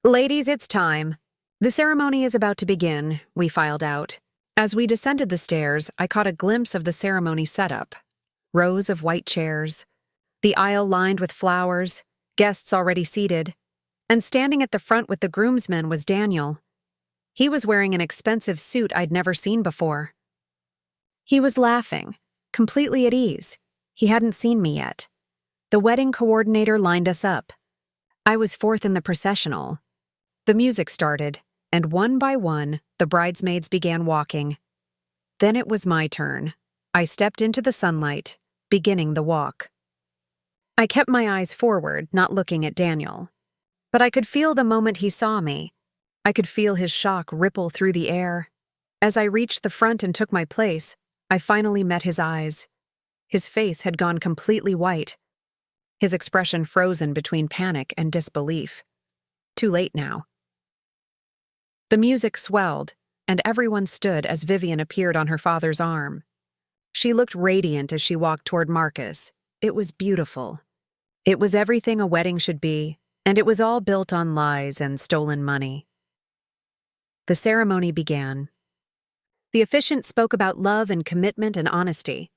Ladies, it's time. The ceremony is about to begin, we filed out. As we descended the stairs, I caught a glimpse of the ceremony setup. Rows of white chairs. The aisle lined with flowers, guests already seated, and standing at the front with the groomsmen was Daniel. He was wearing an expensive suit I'd never seen before. He was laughing, completely at ease. He hadn't seen me yet. The wedding coordinator lined us up. I was fourth in the processional. The music started, and one by one, the bridesmaids began walking. Then it was my turn. I stepped into the sunlight, beginning the walk. I kept my eyes forward, not looking at Daniel. But I could feel the moment he saw me. I could feel his shock ripple through the air. As I reached the front and took my place, I finally met his eyes. His face had gone completely white. his expression frozen between panic and disbelief. Too late now. The music swelled, and everyone stood as Vivian appeared on her father's arm. She looked radiant as she walked toward Marcus. It was beautiful. It was everything a wedding should be, and it was all built on lies and stolen money. The ceremony began. The officiant spoke about love and commitment and honesty.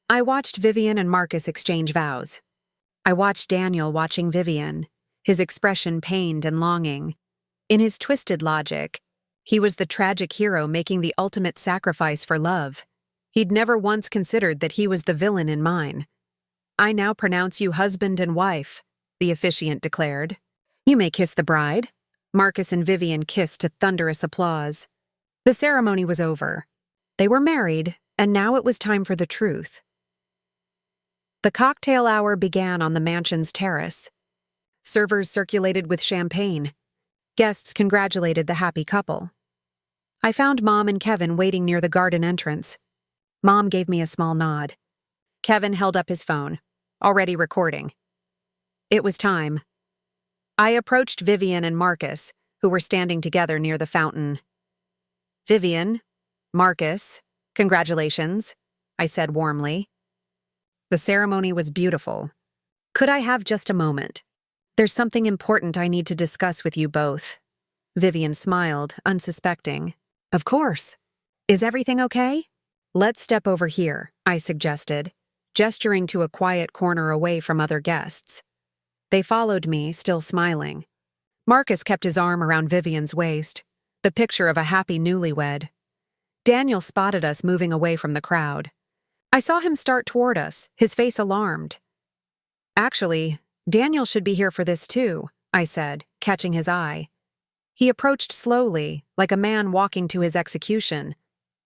I watched Vivian and Marcus exchange vows. I watched Daniel watching Vivian, his expression pained and longing. In his twisted logic, he was the tragic hero making the ultimate sacrifice for love. He'd never once considered that he was the villain in mine. "I now pronounce you husband and wife," the officiant declared. "You may kiss the bride." Marcus and Vivian kissed to thunderous applause. The ceremony was over. They were married, and now it was time for the truth. The cocktail hour began on the mansion's terrace. Servers circulated with champagne. Guests congratulated the happy couple. I found Mom and Kevin waiting near the garden entrance. Mom gave me a small nod. Kevin held up his phone, already recording. It was time. I approached Vivian and Marcus, who were standing together near the fountain. "Vivian, Marcus, congratulations," I said warmly. The ceremony was beautiful. "Could I have just a moment? There's something important I need to discuss with you both." Vivian smiled, unsuspecting. "Of course. Is everything okay?" "Let's step over here," I suggested, gesturing to a quiet corner away from other guests. They followed me, still smiling. Marcus kept his arm around Vivian's waist, the picture of a happy newlywed. Daniel spotted us moving away from the crowd. I saw him start toward us, his face alarmed. "Actually, Daniel should be here for this too," I said, catching his eye. He approached slowly, like a man walking to his execution.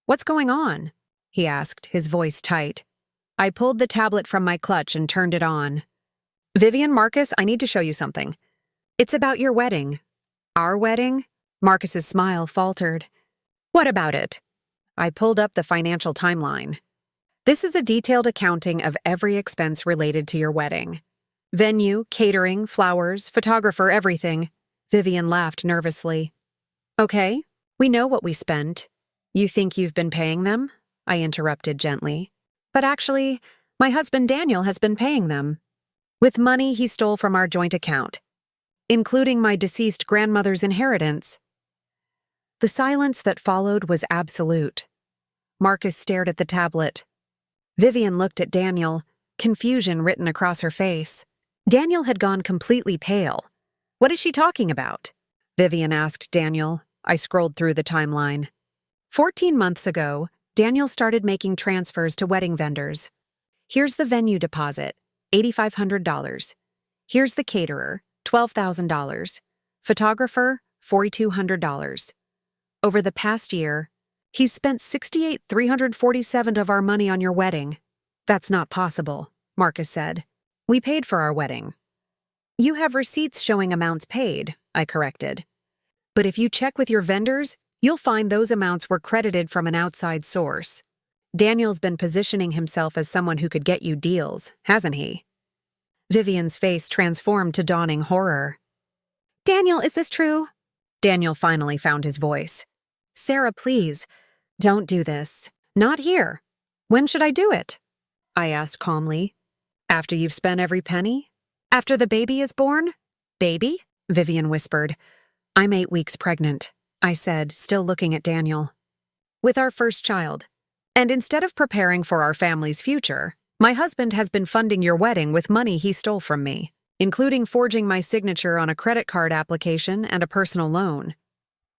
"What's going on?" he asked, his voice tight. I pulled the tablet from my clutch and turned it on. "Vivian, Marcus, I need to show you something. It's about your wedding." "Our wedding?" Marcus's smile faltered. "What about it?" I pulled up the financial timeline. "This is a detailed accounting of every expense related to your wedding. Venue, catering, flowers, photographer, everything." Vivian laughed nervously. "Okay, we know what we spent." "You think you've been paying them?" I interrupted gently. "But actually, my husband Daniel has been paying them. With money he stole from our joint account, including my deceased grandmother's inheritance." The silence that followed was absolute. Marcus stared at the tablet. Vivian looked at Daniel, confusion written across her face. Daniel had gone completely pale. "What is she talking about?" Vivian asked Daniel. I scrolled through the timeline. 14 months ago, Daniel started making transfers to wedding vendors. Here's the venue deposit, $8,500. Here's the caterer, $12,000. Photographer, $4,200. Over the past year, he's spent $68,347 of our money on your wedding. "That's not possible," Marcus said. "We paid for our wedding." "You have receipts showing amounts paid," I corrected. "But if you check with your vendors, you'll find those amounts were credited from an outside source. Daniel's been positioning himself as someone who could get you deals, hasn't he?" Vivian's face transformed to dawning horror. "Daniel, is this true?" Daniel finally found his voice. "Sarah, please, don't do this. Not here. When should I do it?" I asked calmly. "After you've spent every penny? After the baby is born?" "Baby?" Vivian whispered. "I'm 8 weeks pregnant," I said, still looking at Daniel. "With our first child. And instead of preparing for our family's future, my husband has been funding your wedding with money he stole from me, including forging my signature on a credit card application and a personal loan."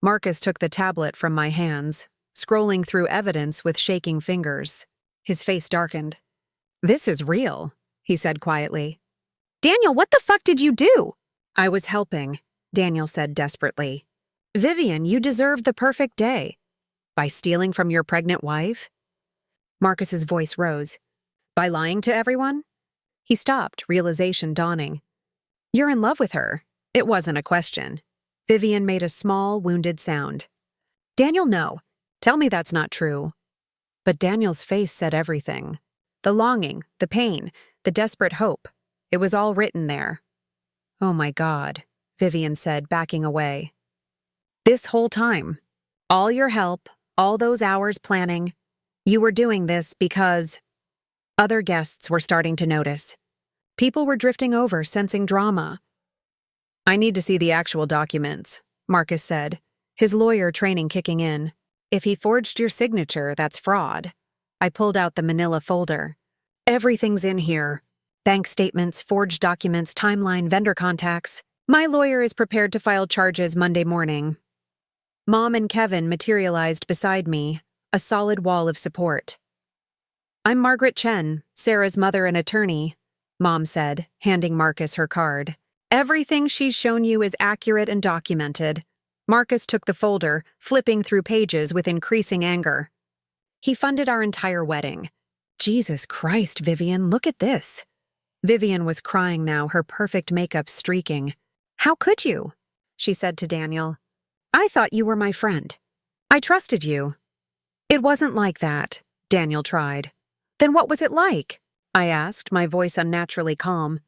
Marcus took the tablet from my hands, scrolling through evidence with shaking fingers. His face darkened. "This is real," he said quietly. "Daniel, what the fuck did you do?" "I was helping," Daniel said desperately. "Vivian, you deserved the perfect day. By stealing from your pregnant wife?" Marcus's voice rose. "By lying to everyone?" He stopped, realization dawning. "You're in love with her." It wasn't a question. Vivian made a small, wounded sound. "Daniel, no. Tell me that's not true." But Daniel's face said everything. The longing, the pain, the desperate hope. It was all written there. Oh my God, Vivian said, backing away. This whole time, all your help, all those hours planning, you were doing this because… Other guests were starting to notice. People were drifting over, sensing drama. I need to see the actual documents, Marcus said, his lawyer training kicking in. If he forged your signature, that's fraud. I pulled out the manila folder. Everything's in here. Bank statements, forged documents, timeline, vendor contacts. My lawyer is prepared to file charges Monday morning. Mom and Kevin materialized beside me, a solid wall of support. I'm Margaret Chen, Sarah's mother and attorney, Mom said, handing Marcus her card. Everything she's shown you is accurate and documented. Marcus took the folder, flipping through pages with increasing anger. He funded our entire wedding. Jesus Christ, Vivian, look at this. Vivian was crying now, her perfect makeup streaking. How could you? She said to Daniel. I thought you were my friend. I trusted you. It wasn't like that, Daniel tried. Then what was it like? I asked, my voice unnaturally calm.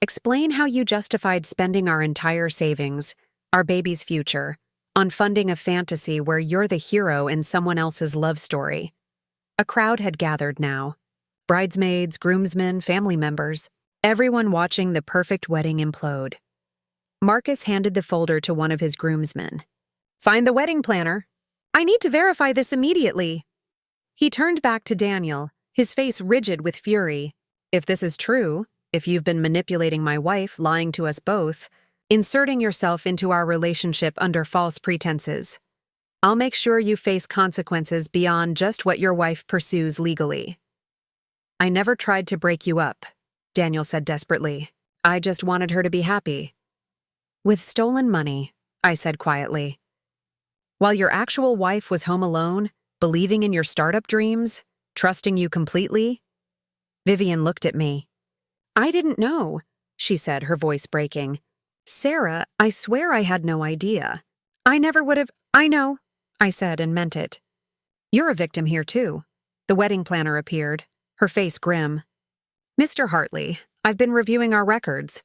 Explain how you justified spending our entire savings, our baby's future, on funding a fantasy where you're the hero in someone else's love story. A crowd had gathered now. Bridesmaids, groomsmen, family members, everyone watching the perfect wedding implode. Marcus handed the folder to one of his groomsmen. Find the wedding planner. I need to verify this immediately. He turned back to Daniel, his face rigid with fury. If this is true, if you've been manipulating my wife, lying to us both, inserting yourself into our relationship under false pretenses, I'll make sure you face consequences beyond just what your wife pursues legally. I never tried to break you up, Daniel said desperately. I just wanted her to be happy. With stolen money, I said quietly. While your actual wife was home alone, believing in your startup dreams, trusting you completely? Vivian looked at me. I didn't know, she said, her voice breaking. Sarah, I swear I had no idea. I never would have… I know, I said and meant it. You're a victim here too. The wedding planner appeared, her face grim. Mr. Hartley, I've been reviewing our records.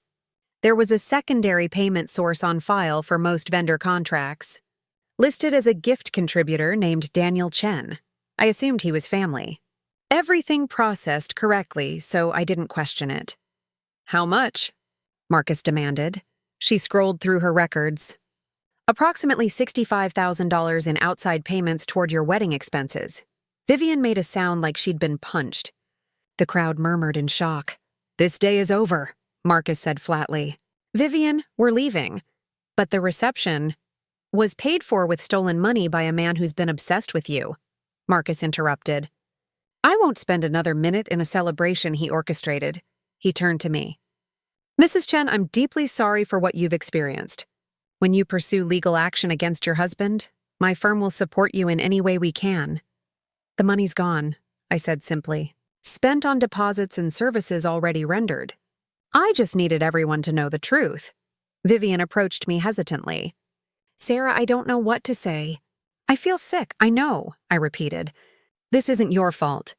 There was a secondary payment source on file for most vendor contracts, listed as a gift contributor named Daniel Chen. I assumed he was family. Everything processed correctly, so I didn't question it. How much? Marcus demanded. She scrolled through her records. Approximately $65,000 in outside payments toward your wedding expenses. Vivian made a sound like she'd been punched. The crowd murmured in shock. This day is over, Marcus said flatly. Vivian, we're leaving. But the reception was paid for with stolen money by a man who's been obsessed with you, Marcus interrupted. I won't spend another minute in a celebration he orchestrated. He turned to me. Mrs. Chen, I'm deeply sorry for what you've experienced. When you pursue legal action against your husband, my firm will support you in any way we can. The money's gone, I said simply. Spent on deposits and services already rendered. I just needed everyone to know the truth. Vivian approached me hesitantly. Sarah, I don't know what to say. I feel sick, I know, I repeated. This isn't your fault.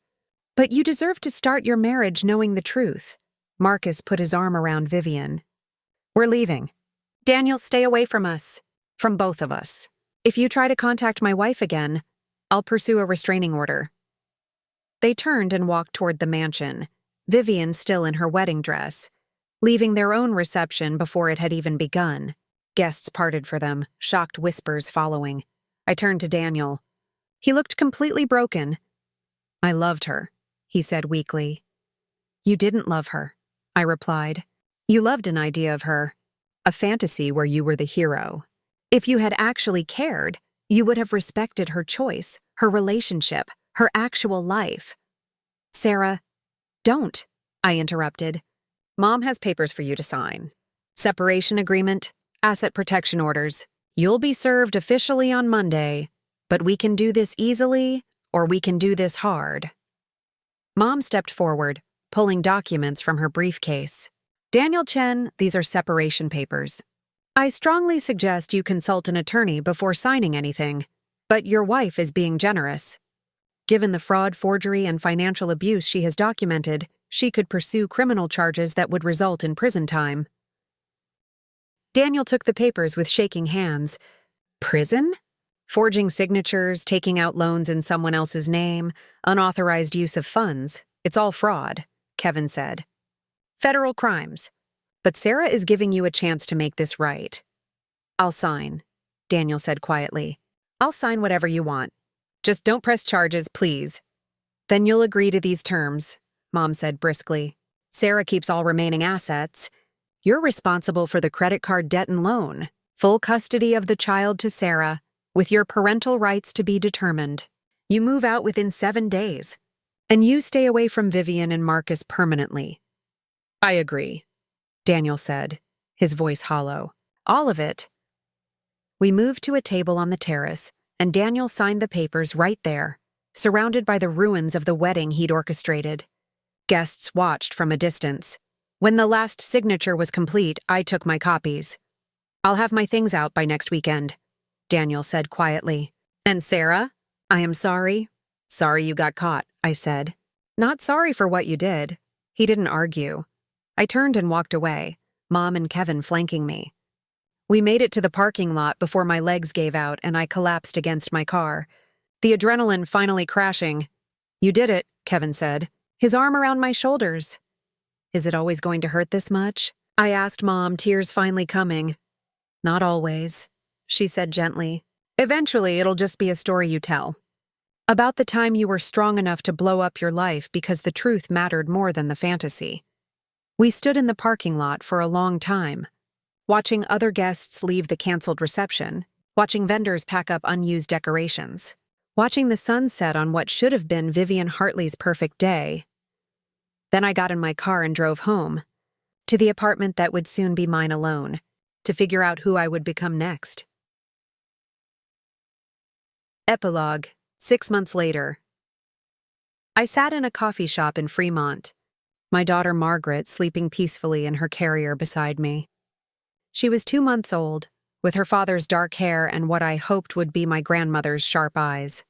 But you deserve to start your marriage knowing the truth. Marcus put his arm around Vivian. We're leaving. Daniel, stay away from us. From both of us. If you try to contact my wife again, I'll pursue a restraining order. They turned and walked toward the mansion, Vivian still in her wedding dress, leaving their own reception before it had even begun. Guests parted for them, shocked whispers following. I turned to Daniel. He looked completely broken. I loved her, he said weakly. You didn't love her, I replied. You loved an idea of her, a fantasy where you were the hero. If you had actually cared, you would have respected her choice, her relationship, her actual life. Sarah, don't, I interrupted. Mom has papers for you to sign. Separation agreement, asset protection orders. You'll be served officially on Monday, but we can do this easily or we can do this hard. Mom stepped forward, pulling documents from her briefcase. Daniel Chen, these are separation papers. I strongly suggest you consult an attorney before signing anything, but your wife is being generous. Given the fraud, forgery, and financial abuse she has documented, she could pursue criminal charges that would result in prison time. Daniel took the papers with shaking hands. Prison? Forging signatures, taking out loans in someone else's name, unauthorized use of funds. It's all fraud, Kevin said. Federal crimes. But Sarah is giving you a chance to make this right. I'll sign, Daniel said quietly. I'll sign whatever you want. Just don't press charges, please. Then you'll agree to these terms, Mom said briskly. Sarah keeps all remaining assets. You're responsible for the credit card debt and loan. Full custody of the child to Sarah, with your parental rights to be determined. You move out within 7 days. And you stay away from Vivian and Marcus permanently. I agree, Daniel said, his voice hollow. All of it. We moved to a table on the terrace, and Daniel signed the papers right there, surrounded by the ruins of the wedding he'd orchestrated. Guests watched from a distance. When the last signature was complete, I took my copies. I'll have my things out by next weekend, Daniel said quietly. And Sarah? I am sorry. Sorry you got caught, I said. Not sorry for what you did. He didn't argue. I turned and walked away, Mom and Kevin flanking me. We made it to the parking lot before my legs gave out and I collapsed against my car. The adrenaline finally crashing. You did it, Kevin said, his arm around my shoulders. Is it always going to hurt this much? I asked Mom, tears finally coming. Not always, she said gently. Eventually, it'll just be a story you tell. About the time you were strong enough to blow up your life because the truth mattered more than the fantasy. We stood in the parking lot for a long time, watching other guests leave the canceled reception, watching vendors pack up unused decorations, watching the sun set on what should have been Vivian Hartley's perfect day. Then I got in my car and drove home, to the apartment that would soon be mine alone, to figure out who I would become next. Epilogue, 6 months later. I sat in a coffee shop in Fremont, my daughter Margaret sleeping peacefully in her carrier beside me. She was 2 months old, with her father's dark hair and what I hoped would be my grandmother's sharp eyes.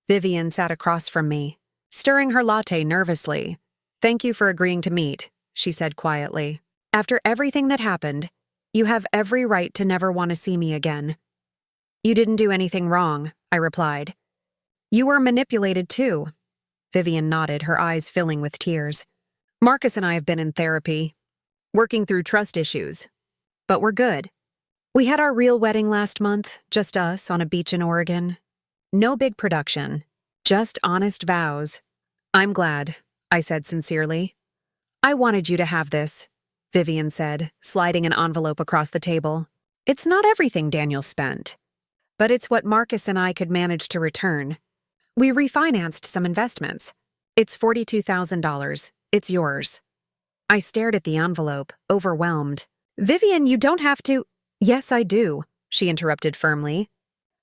Vivian sat across from me, stirring her latte nervously. Thank you for agreeing to meet, she said quietly. After everything that happened, you have every right to never want to see me again. You didn't do anything wrong, I replied. You were manipulated too. Vivian nodded, her eyes filling with tears. Marcus and I have been in therapy, working through trust issues. But we're good. We had our real wedding last month, just us on a beach in Oregon. No big production, just honest vows. I'm glad, I said sincerely. I wanted you to have this, Vivian said, sliding an envelope across the table. It's not everything Daniel spent, but it's what Marcus and I could manage to return. We refinanced some investments. It's $42,000. It's yours. I stared at the envelope, overwhelmed. Vivian, you don't have to— Yes, I do, she interrupted firmly.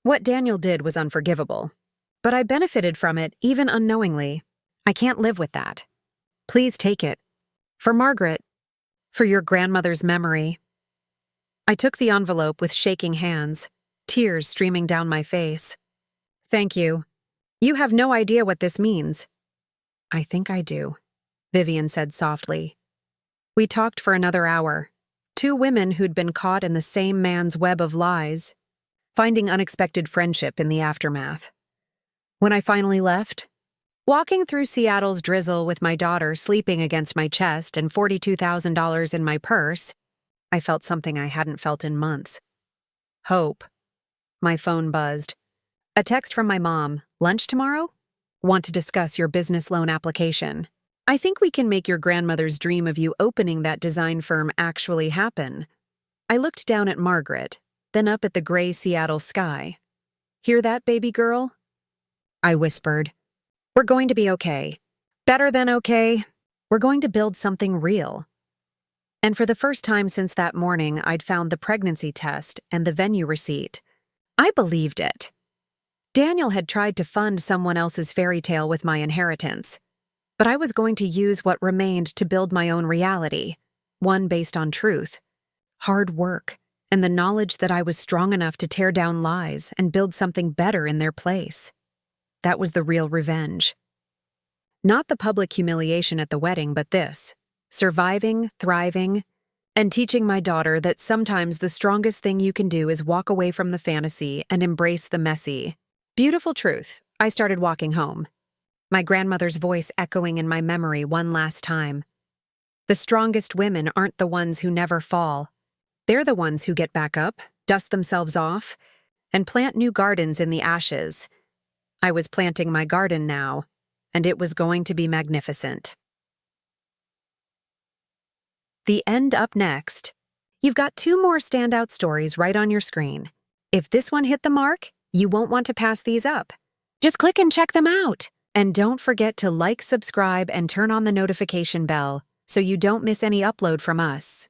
What Daniel did was unforgivable, but I benefited from it even unknowingly. I can't live with that. Please take it. For Margaret. For your grandmother's memory. I took the envelope with shaking hands, tears streaming down my face. Thank you. You have no idea what this means. I think I do, Vivian said softly. We talked for another hour. 2 women who'd been caught in the same man's web of lies, finding unexpected friendship in the aftermath. When I finally left, walking through Seattle's drizzle with my daughter sleeping against my chest and $42,000 in my purse, I felt something I hadn't felt in months. Hope. My phone buzzed. A text from my mom. Lunch tomorrow? Want to discuss your business loan application. I think we can make your grandmother's dream of you opening that design firm actually happen. I looked down at Margaret, then up at the gray Seattle sky. Hear that, baby girl? I whispered. We're going to be okay. Better than okay. We're going to build something real. And for the first time since that morning, I'd found the pregnancy test and the venue receipt. I believed it. Daniel had tried to fund someone else's fairy tale with my inheritance, but I was going to use what remained to build my own reality, one based on truth, hard work, and the knowledge that I was strong enough to tear down lies and build something better in their place. That was the real revenge. Not the public humiliation at the wedding, but this: surviving, thriving, and teaching my daughter that sometimes the strongest thing you can do is walk away from the fantasy and embrace the messy, beautiful truth. I started walking home, my grandmother's voice echoing in my memory one last time. The strongest women aren't the ones who never fall. They're the ones who get back up, dust themselves off, and plant new gardens in the ashes. I was planting my garden now, and it was going to be magnificent. The end up next. You've got 2 more standout stories right on your screen. If this one hit the mark, you won't want to pass these up. Just click and check them out. And don't forget to like, subscribe, and turn on the notification bell so you don't miss any upload from us.